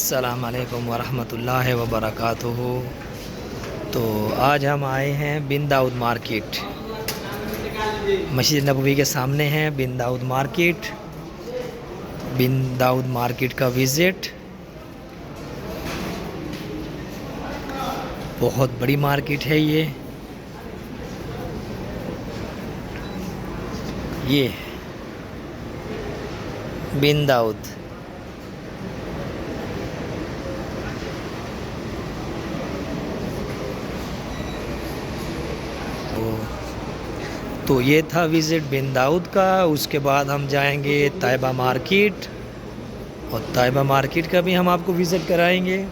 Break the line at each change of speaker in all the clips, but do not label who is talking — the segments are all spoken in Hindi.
अस्सलाम वालेकुम वरहमतुल्लाहि वबरकातुहू। तो आज हम आए हैं बिन दाऊद मार्केट। मस्जिद नबवी के सामने है बिन दाऊद मार्केट। बिन दाऊद मार्केट का विज़िट। बहुत बड़ी मार्केट है ये बिन दाऊद। तो ये था विज़िट बिन दाऊद का। उसके बाद हम जाएंगे ताइबा मार्केट, और ताइबा मार्केट का भी हम आपको विज़िट कराएंगे।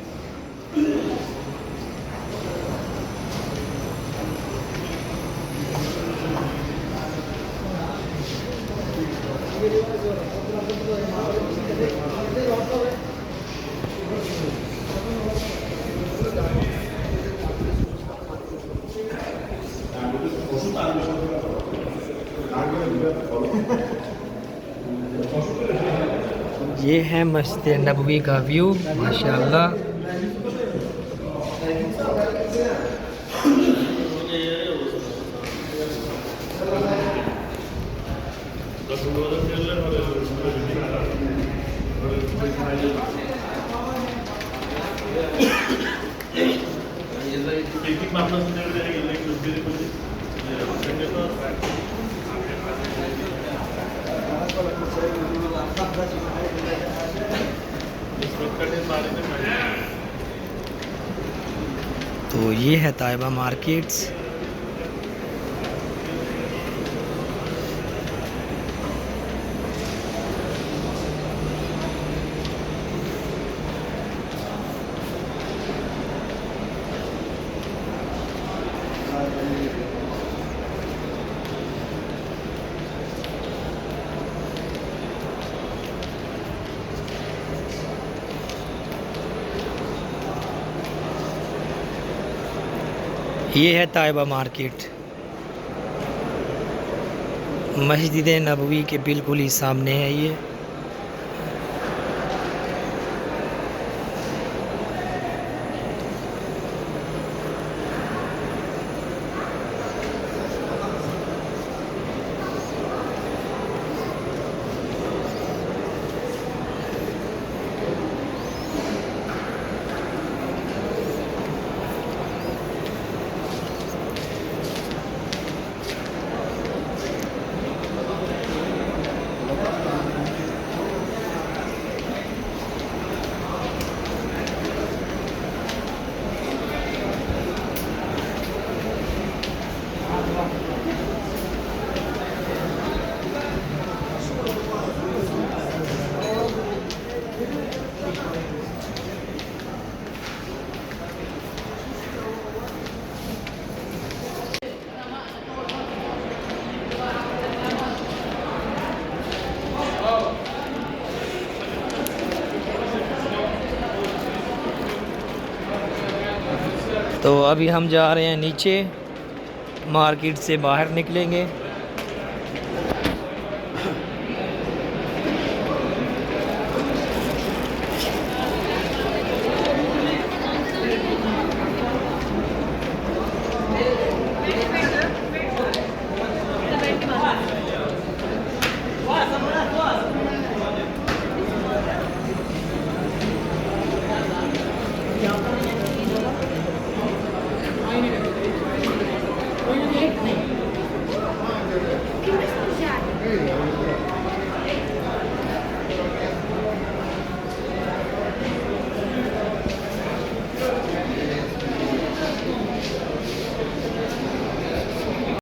ये है मस्जिद नबवी का व्यू, माशाअल्लाह। तो ये है ताइबा मार्केट्स। ये है ताइबा मार्केट, मस्जिद नबवी के बिल्कुल ही सामने है ये। तो अभी हम जा रहे हैं नीचे, मार्केट से बाहर निकलेंगे।